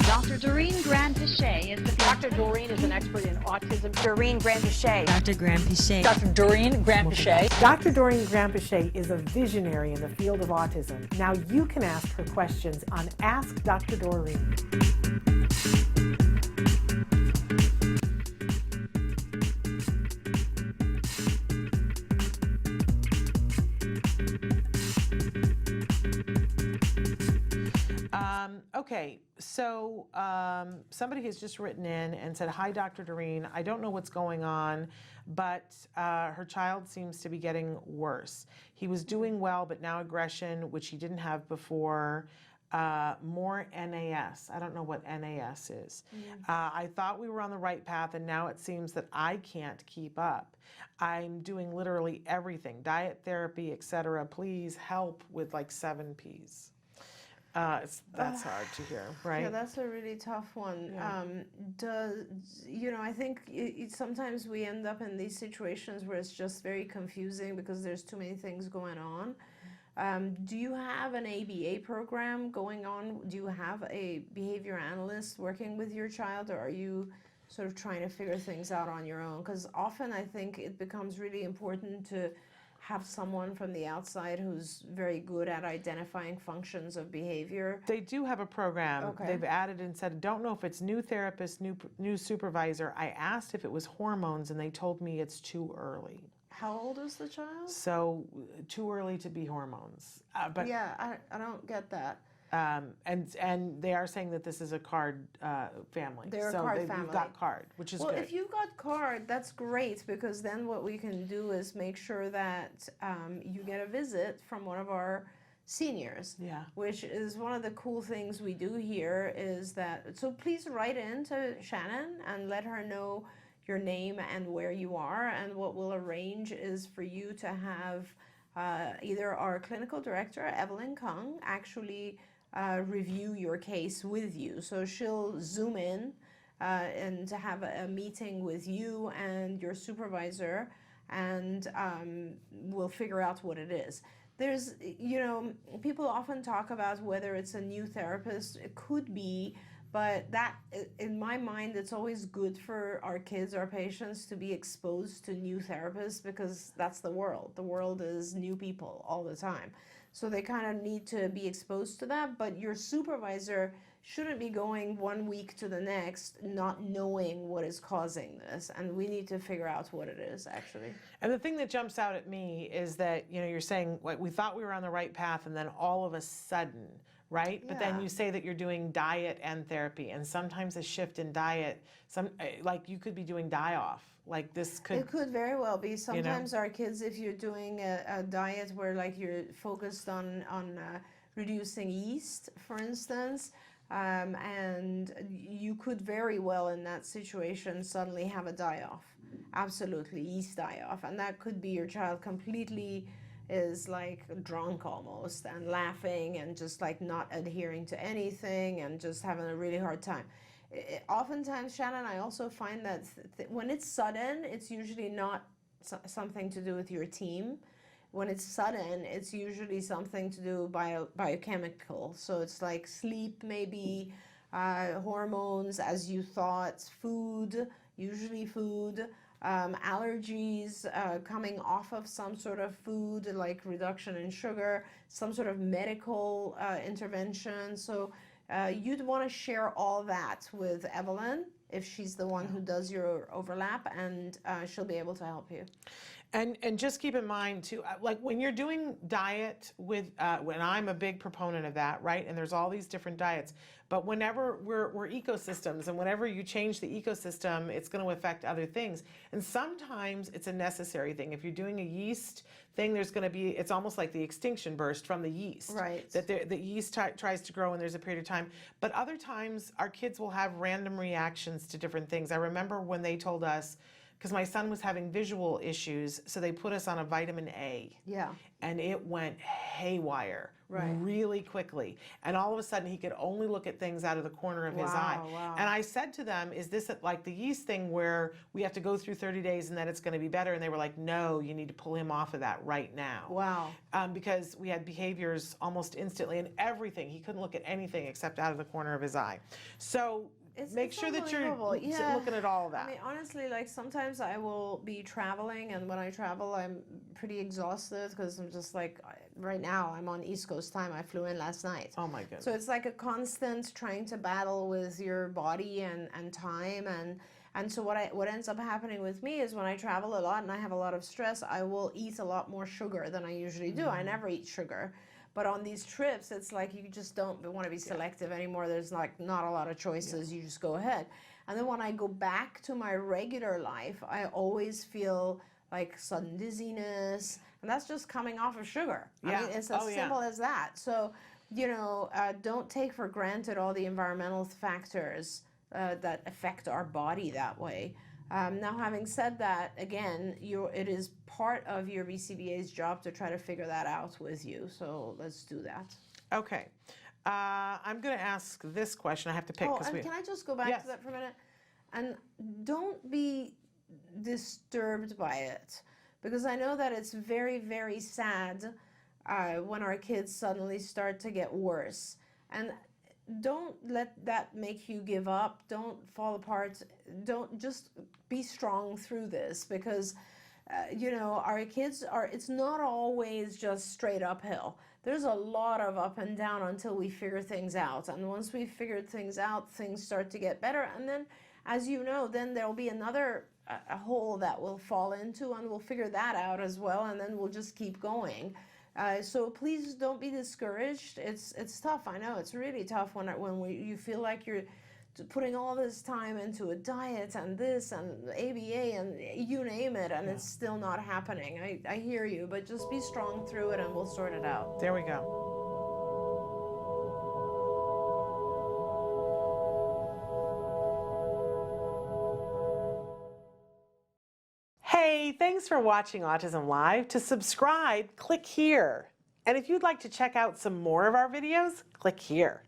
Dr. Doreen Grand-Pichet is the Dr. Doreen is an expert in autism. Doreen Grand-Pichet. Dr. Grand-Pichet. Dr. Doreen Grand-Pichet. Dr. Doreen Grand-Pichet is a visionary in the field of autism. Now you can ask her questions on Ask Dr. Doreen. Okay, so somebody has just written in and said, "Hi, Dr. Doreen. I don't know what's going on, but her child seems to be getting worse. He was doing well, but now aggression, which he didn't have before, more NAS. I don't know what NAS is. I thought we were on the right path, and now it seems that I can't keep up. I'm doing literally everything, diet, therapy, etc. Please help with like 7 Ps." That's hard to hear, right? Yeah, that's a really tough one. Yeah. I think sometimes we end up in these situations where it's just very confusing because there's too many things going on. Do you have an ABA program going on? Do you have a behavior analyst working with your child, or are you sort of trying to figure things out on your own? Because often I think it becomes really important to have someone from the outside who's very good at identifying functions of behavior. They do have a program. Okay. They've added and said, don't know if it's new therapist, new supervisor. I asked if it was hormones, and they told me it's too early. How old is the child? So too early to be hormones. But Yeah, I don't get that. and they are saying that this is a card family. They're a so card you've family. got card, which is Well, good. if you've got card, that's great, because then what we can do is make sure that you get a visit from one of our seniors. Yeah. Which is one of the cool things we do here is that, so please write in to Shannon and let her know your name and where you are, and what we'll arrange is for you to have either our clinical director, Evelyn Kung, actually review your case with you. So she'll zoom in and to have a meeting with you and your supervisor, and we'll figure out what it is. There's, people often talk about whether it's a new therapist. It could be, but that, in my mind, it's always good for our kids, our patients, to be exposed to new therapists, because that's the world. The world is new people all the time. So they kind of need to be exposed to that, but your supervisor shouldn't be going 1 week to the next not knowing what is causing this, and we need to figure out what it is, actually. And the thing that jumps out at me is that, you're saying, like, we thought we were on the right path, and then all of a sudden, right? But then Yeah. you say that you're doing diet and therapy, and sometimes a shift in diet, like you could be doing die-off. Like this could... It could very well be. Sometimes our kids, if you're doing a diet where like you're focused on reducing yeast, for instance, and you could very well in that situation suddenly have a die-off. Absolutely, yeast die-off. And that could be your child completely is like drunk almost, and laughing and just like not adhering to anything and just having a really hard time. Oftentimes, Shannon, I also find that when it's sudden, it's usually not something to do with your team. When it's sudden, it's usually something to do biochemical. So it's like sleep, maybe hormones, as you thought, food, usually food, allergies coming off of some sort of food, like reduction in sugar, some sort of medical intervention. So you'd want to share all that with Evelyn, if she's the one who does your overlap, and she'll be able to help you. And just keep in mind too, like when you're doing diet with, when I'm a big proponent of that, right? And there's all these different diets, but whenever we're ecosystems, and whenever you change the ecosystem, it's going to affect other things. And sometimes it's a necessary thing. If you're doing a yeast thing, there's going to be, it's almost like the extinction burst from the yeast. Right. That the yeast tries to grow and there's a period of time. But other times our kids will have random reactions to different things. I remember when they told us, because my son was having visual issues, so they put us on a vitamin A. Yeah. And it went haywire Right. really quickly. And all of a sudden, he could only look at things out of the corner of his eye. Wow. And I said to them, is this like the yeast thing where we have to go through 30 days and then it's going to be better? And they were like, no, you need to pull him off of that right now. Wow. Because we had behaviors almost instantly and everything. He couldn't look at anything except out of the corner of his eye. So make sure that you're looking at all of that. I mean, honestly, like sometimes I will be traveling, and when I travel, I'm pretty exhausted because I'm just like, right now I'm on East Coast time. I flew in last night. Oh my goodness. So it's like a constant trying to battle with your body and time and so what ends up happening with me is when I travel a lot and I have a lot of stress, I will eat a lot more sugar than I usually do. I never eat sugar. But on these trips, it's like you just don't want to be selective anymore. There's like not a lot of choices. You just go ahead. And then when I go back to my regular life, I always feel like sudden dizziness. And that's just coming off of sugar. Yeah. I mean, it's as simple as that. So, you know, don't take for granted all the environmental factors that affect our body that way. Now, having said that, again, it is part of your BCBA's job to try to figure that out with you. So let's do that. Okay. I'm going to ask this question. I have to pick. Oh, and can I just go back to that for a minute? And don't be disturbed by it, because I know that it's very, very sad when our kids suddenly start to get worse. And don't let that make you give up. Don't fall apart. Don't just be strong through this, because you know, our kids it's not always just straight uphill. There's a lot of up and down until we figure things out. And once we've figured things out, things start to get better. And then, as you know, then there'll be another a hole that we'll fall into, and we'll figure that out as well. And then we'll just keep going. So please don't be discouraged. It's tough. I know it's really tough when you feel like you're putting all this time into a diet and this and ABA and you name it, and it's still not happening. I hear you, but just be strong through it and we'll sort it out. There we go. Hey, thanks for watching Autism Live. To subscribe, click here. And if you'd like to check out some more of our videos, click here.